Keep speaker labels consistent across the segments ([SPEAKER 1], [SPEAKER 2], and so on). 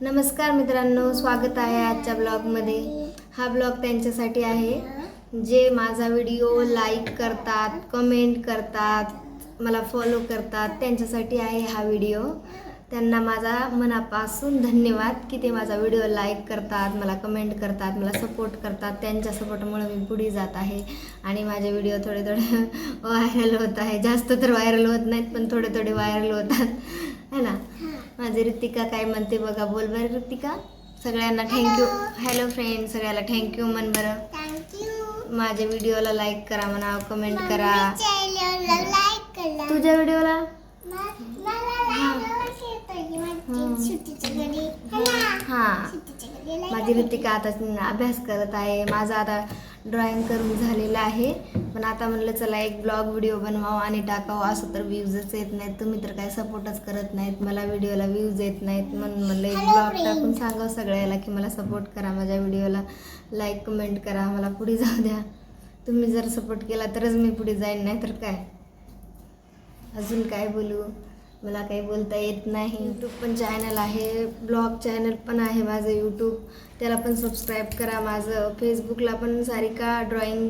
[SPEAKER 1] नमस्कार मित्रांनो, स्वागत आहे आजच्या ब्लॉगमध्ये। हा ब्लॉग त्यांच्यासाठी आहे जे माझा व्हिडिओ लाईक करतात, कमेंट करतात, मला फॉलो करतात, त्यांच्यासाठी आहे हा व्हिडिओ। त्यांना माझा मनापासून धन्यवाद की ते माझा व्हिडिओ लाईक करतात, मला कमेंट करतात, मला सपोर्ट करतात। त्यांच्या सपोर्टमुळे मी पुढे जात आहे आणि माझे व्हिडिओ थोडे व्हायरल होत आहे। जास्त तर व्हायरल होत नाहीत, पण थोडे वायरल होतात है ना। माझी ऋतिका काय म्हणते बघा, बोल बरं ऋतिका। सगळ्यांना थँक्यू। हॅलो फ्रेंड, सगळ्याला थँक्यू म्हण बरं। थँक्यू। माझ्या व्हिडिओला लाईक करा म्हणा, कमेंट करा। तुझ्या व्हिडिओला माझी ऋतिका आता अभ्यास करत आहे। माझा आता ड्रॉइंग करून झालेला आहे, पण आता म्हणलं चला एक ब्लॉग व्हिडिओ बनवावं आणि टाकावं। असं तर व्ह्यूजच येत नाहीत, तुम्ही तर काय सपोर्टच करत नाहीत, मला व्हिडिओला व्ह्यूज येत नाहीत। म्हणून म्हणलं एक ब्लॉग टाकून सांगावं सगळ्याला की मला सपोर्ट करा, माझ्या व्हिडिओला लाईक कमेंट करा, मला पुढे जाऊ द्या। तुम्ही जर सपोर्ट केला तरच मी पुढे जाईन, नाही तर काय। अजून काय बोलू, मला काही बोलता येत नाही। यूट्यूब पण चॅनल आहे, ब्लॉग चॅनल पण आहे माझं यूट्यूब, त्याला पण सबस्क्राईब करा। माझं फेसबुकला पण सारिका ड्रॉइंग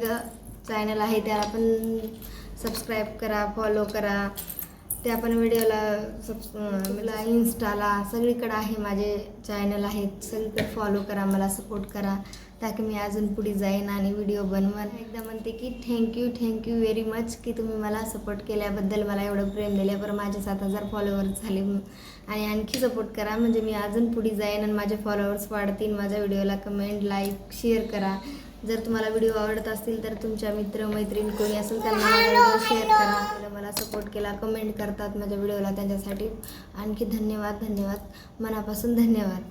[SPEAKER 1] चॅनल आहे, त्याला पण सबस्क्राईब करा, फॉलो करा। त्या पण व्हिडिओला मला इन्स्टाला सगळीकडे आहे, माझे चॅनल आहेत, सगळीकडे फॉलो करा, मला सपोर्ट करा, ताकी मी अजून पुढे जाईन आणि व्हिडिओ बनवन। एकदा म्हणते की थँक्यू व्हेरी मच की तुम्ही मला सपोर्ट केल्याबद्दल, मला एवढं प्रेम दिल्याबरोबर माझे 7,000 फॉलोअर्स झाले आणि आणखी सपोर्ट करा, म्हणजे मी अजून पुढे जाईन आणि माझे फॉलोअर्स वाढतील। माझ्या व्हिडिओला कमेंट, लाईक, शेअर करा। जर तुम्हाला व्हिडिओ आवडत असतील तर तुमच्या मित्र-मैत्रीण कोणी असेल त्यांना माझा व्हिडिओ शेअर करा। मला सपोर्ट केला, कमेंट करतात माझ्या व्हिडिओला, त्यांच्यासाठी आणखी धन्यवाद मनापासून धन्यवाद।